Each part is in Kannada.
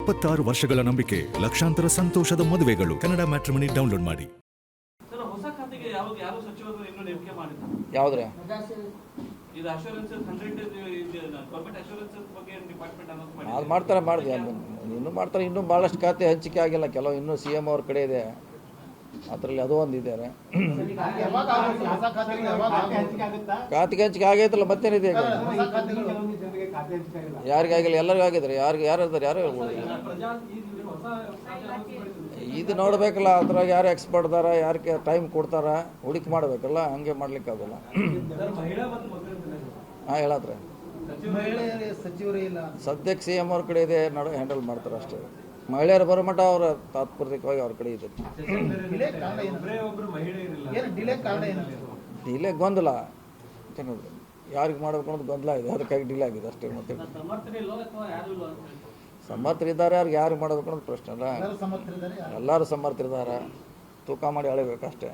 26 ವರ್ಷಗಳ ನಂಬಿಕೆ, ಲಕ್ಷಾಂತರ ಸಂತೋಷದ ಮದುವೆಗಳು. ಕನ್ನಡ ಮ್ಯಾಟ್ರಿಮನಿ ಡೌನ್ಲೋಡ್ ಮಾಡಿ. ಸರ್, ಹೊಸ ಖಾತೆಗೆ ಯಾರು ಸಚಿವರು ಇನ್ನೂ ನೇಮಕ ಮಾಡಿದ್ದಾರೆ? ಯಾವ್ದ್ರೆ ಇದು ಅಶ್ಯೂರೆನ್ಸಸ್ 100 ಗವರ್ಮೆಂಟ್ ಅಶ್ಯೂರೆನ್ಸಸ್ ಬಗ್ಗೆ ಡಿಪಾರ್ಟ್ಮೆಂಟ್ ಅನೌನ್ಸ್ ಮಾಡಿದೆ. ಅದು ಮಾಡಿದೆ ಇನ್ನೂ ಮಾಡ್ತಾರೆ. ಇನ್ನೂ ಭಾಳಷ್ಟು ಖಾತೆ ಹಂಚಿಕೆ ಆಗಿಲ್ಲ. ಕೆಲವು ಇನ್ನೂ CM ಅವ್ರ ಕಡೆ ಇದೆ, ಅದರಲ್ಲಿ ಅದು ಒಂದು ಇದ್ದಾರೆ. ಖಾತೆಗೆ ಹಂಚಿಕೆ ಆಗೈತಲ್ಲ, ಮತ್ತೇನಿದೆ ಈಗ? ಯಾರಿಗಾಗಿಲ್ಲ, ಎಲ್ಲರಿಗೂ ಆಗಿದ್ದಾರೆ. ಯಾರು ಇದ್ದಾರೆ, ಯಾರು ಹೇಳ್ಬೋದು. ಇದು ನೋಡ್ಬೇಕಲ್ಲ, ಅದ್ರಾಗ ಯಾರು ಎಕ್ಸ್ಪರ್ಟ್ ಅದಾರ, ಯಾರಿಗೆ ಟೈಮ್ ಕೊಡ್ತಾರ, ಹುಡುಕಿ ಮಾಡ್ಬೇಕಲ್ಲ. ಹಂಗೆ ಮಾಡ್ಲಿಕ್ಕೆ ಆಗೋಲ್ಲ. ಹೇಳತ್ರೆ ಸದ್ಯಕ್ಕೆ CM ಅವ್ರ ಕಡೆ ಇದೆ, ಹ್ಯಾಂಡಲ್ ಮಾಡ್ತಾರೆ ಅಷ್ಟೇ. ಮಹಿಳೆಯರು ಬರೋ ಮಟ್ಟ ಅವ್ರ ತಾತ್ಪರ್ಯವಾಗಿ ಅವ್ರ ಕಡೆ ಇದೆ. ಡಿಲೇ ಗೊಂದಲ ಜನರು ಯಾರಿಗೆ ಮಾಡ್ಬೇಕು ಅನ್ನೋದು ಗೊಂದಲ ಇದೆ, ಅದಕ್ಕಾಗಿ ಡಿಲೇ ಆಗಿದೆ ಅಷ್ಟೇ. ಮತ್ತೆ ಸಮರ್ಥರಿದ್ದಾರೆ, ಅವ್ರಿಗೆ ಯಾರಿಗೆ ಮಾಡ್ಬೇಕು ಅನ್ನೋದು ಪ್ರಶ್ನೆ ಅಲ್ಲ. ಎಲ್ಲರೂ ಸಮರ್ಥರಿದ್ದಾರೆ, ತೂಕ ಮಾಡಿ ಅಳಿಬೇಕಷ್ಟೇ.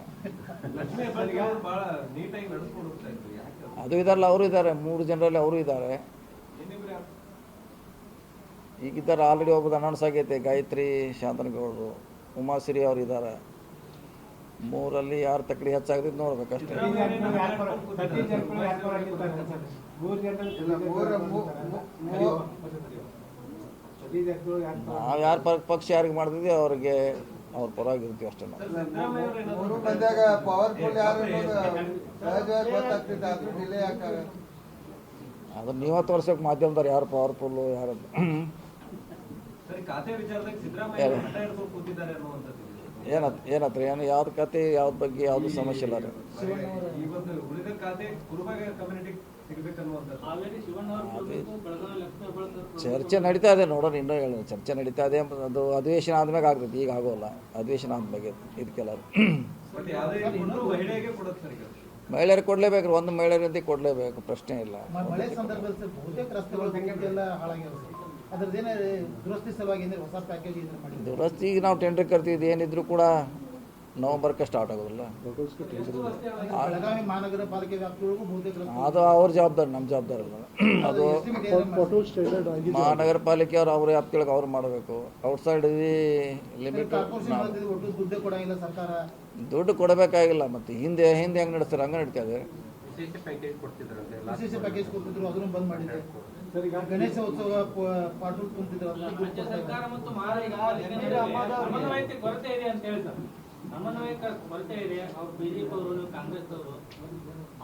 ಅದು ಇದಾರಲ್ಲ, ಅವರು ಇದ್ದಾರೆ. 3 ಜನರಲ್ಲಿ ಅವರು ಇದ್ದಾರೆ. ಈಗಿದ್ದಾರೆ ಆಲ್ರೆಡಿ. ಒಬ್ಬದು ಅನೌನ್ಸ್ ಆಗೈತೆ, ಗಾಯತ್ರಿ ಶಾಂತನಗೌಡರು, ಉಮಾಶ್ರೀ ಅವರು ಇದ್ದಾರೆ. 3ರಲ್ಲಿ ಯಾರು ತಕ್ಕಡಿ ಹೆಚ್ಚಾಗ್ತದೆ ನೋಡ್ಬೇಕಷ್ಟೇ. ನಾವು ಯಾರ ಪಕ್ಷ ಯಾರಿಗೆ ಮಾಡ್ತಿದ್ವಿ ಅವ್ರಿಗೆ ಅವ್ರ ಪರವಾಗಿರ್ತೀವಿ ಅಷ್ಟೇ. ನಾವು ಅದನ್ನ ನೀವ ತೋರ್ಸೋಕೆ ಮಾಧ್ಯಮದವ್ರು ಯಾರು ಪವರ್ಫುಲ್ಲು ಯಾರು ಏನತ್ರ ಏನು ಯಾವ್ದು ಕತೆ ಯಾವ್ದು ಬಗ್ಗೆ ಯಾವ್ದು ಸಮಸ್ಯೆ ಇಲ್ಲ ರೀ. ಚರ್ಚೆ ನಡೀತಾ ಇದೆ, ನೋಡೋಣ. ಇನ್ನೂ ಹೇಳಿ ಚರ್ಚೆ ನಡೀತಾ ಇದೆ. ಅದು ಅಧಿವೇಶನ ಆದ್ಮೇಲೆ ಆಗ್ತದೆ, ಈಗ ಆಗೋಲ್ಲ. ಅಧಿವೇಶನ ಆದ್ಮೇಲೆ ಇದಕ್ಕೆಲ್ಲ ಮಹಿಳೆಯರಿಗೆ ಕೊಡ್ಲೇಬೇಕು. ಒಂದು ಮಹಿಳೆಯರಿಂದ ಕೊಡ್ಲೇಬೇಕು, ಪ್ರಶ್ನೆ ಇಲ್ಲ. ದುರಸ್ತಿ ಈಗ ನಾವು ಟೆಂಡರ್ ಕರ್ತಿದ್ದು ಏನಿದ್ರು ಕೂಡ ನವೆಂಬರ್ಗೆ ಸ್ಟಾರ್ಟ್ ಆಗೋದಿಲ್ಲ. ಅದು ಅವ್ರ ಜವಾಬ್ದಾರಿ, ನಮ್ಮ ಜವಾಬ್ದಾರಿ ಅಲ್ಲ. ಅದು ಮಹಾನಗರ ಪಾಲಿಕೆ ಅವ್ರ ವ್ಯಾಪ್ತಿಯೊಳಗೆ ಅವ್ರು ಮಾಡಬೇಕು. ಔಟ್ಸೈಡ್ ಲಿಮಿಟ್ ದುಡ್ಡು ಕೊಡಬೇಕಾಗಿಲ್ಲ. ಮತ್ತೆ ಹಿಂದೆ ಹೆಂಗೆ ನಡೆಸ್ತಾರೆ ಹಂಗೆ ನಡೀತಾ ಇದೆ. ಗಣೇಶೋತ್ಸವ ಸಮನ್ವಯಕ ಕೊರತೆ ಇದೆ. ಅವ್ರು BJP ಅವರು, ಕಾಂಗ್ರೆಸ್ ಅವರು,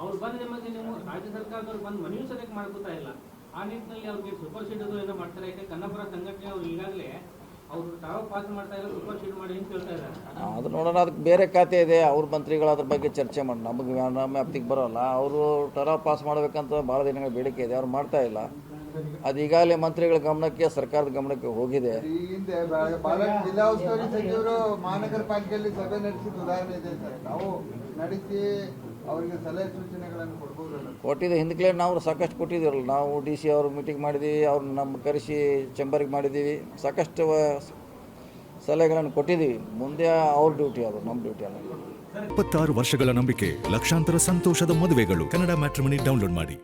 ಅವ್ರು ಬಂದ ನಿಮಗೆ ನೀವು ರಾಜ್ಯ ಸರ್ಕಾರದವ್ರು ಬಂದು ಮನವಿ ಸದಕ್ಕೆ ಮಾಡ್ಕೋತಾ ಇಲ್ಲ. ಆ ನಿಟ್ಟಿನಲ್ಲಿ ಅವ್ರಿಗೆ ಸೂಪರ್ ಶೀಟ್ ಅದು ಏನೋ ಮಾಡ್ತಾರೆ. ಯಾಕೆ ಕನ್ನಪುರ ಸಂಘಟನೆ ಅವ್ರು ಈಗಾಗಲೇ ಅವರು ಟಾವ್ ಪಾಸ್ ಮಾಡ್ತಾ ಇಲ್ಲ, ಸೂಪರ್ ಶೀಟ್ ಮಾಡಿ ಅಂತ ಹೇಳ್ತಾ ಇದ್ದಾರೆ. ಅದು ನೋಡೋಣ. ಅದಕ್ಕೆ ಬೇರೆ ಖಾತೆ ಇದೆ, ಅವ್ರ ಮಂತ್ರಿಗಳು ಅದ್ರ ಬಗ್ಗೆ ಚರ್ಚೆ ಮಾಡಿ. ನಮಗೆ ನಮ್ಮ ವ್ಯಾಪ್ತಿಗೆ ಬರೋಲ್ಲ. ಅವರು ಟರಾವ್ ಪಾಸ್ ಮಾಡಬೇಕಂತ ಭಾಳ ದಿನಗಳ ಬೇಡಿಕೆ ಇದೆ, ಅವ್ರು ಮಾಡ್ತಾ ಇಲ್ಲ. ಅದು ಈಗಾಗಲೇ ಮಂತ್ರಿಗಳ ಗಮನಕ್ಕೆ, ಸರ್ಕಾರದ ಗಮನಕ್ಕೆ ಹೋಗಿದೆ. ಜಿಲ್ಲಾ ಉಸ್ತುವಾರಿ ಸಚಿವರು ಮಹಾನಗರ ಪಾಲಿಕೆಯಲ್ಲಿ ಸಭೆ ನಡೆಸಿದ ಉದಾಹರಣೆ ಇದೆ ಸರ್. ನಾವು ನಡೆಸಿ ಅವರಿಗೆ ಸಲಹೆ ಸೂಚನೆಗಳನ್ನು ಕೊಡ್ಬೋದಲ್ಲ? ಕೊಟ್ಟಿದ್ದು ಹಿಂದಕ್ಕೆ ನಾವು ಸಾಕಷ್ಟು ಕೊಟ್ಟಿದ್ದೀವಲ್ಲ. ನಾವು DC ಅವ್ರು ಮೀಟಿಂಗ್ ಮಾಡಿದ್ದೀವಿ, ಅವ್ರನ್ನ ನಮ್ಮ ಕರೆಸಿ ಚೇಂಬರ್ಗೆ ಮಾಡಿದ್ದೀವಿ. ಸಾಕಷ್ಟು ಸಲಹೆಗಳನ್ನು ಕೊಟ್ಟಿದ್ದೀವಿ. ಮುಂದೆ ಅವ್ರ ಡ್ಯೂಟಿ, ಅದು ನಮ್ಮ ಡ್ಯೂಟಿ ಅಲ್ಲ. 26 ವರ್ಷಗಳ ನಂಬಿಕೆ, ಲಕ್ಷಾಂತರ ಸಂತೋಷದ ಮದುವೆಗಳು. ಕನ್ನಡ ಮ್ಯಾಟ್ರಿಮನಿ ಡೌನ್ಲೋಡ್ ಮಾಡಿ.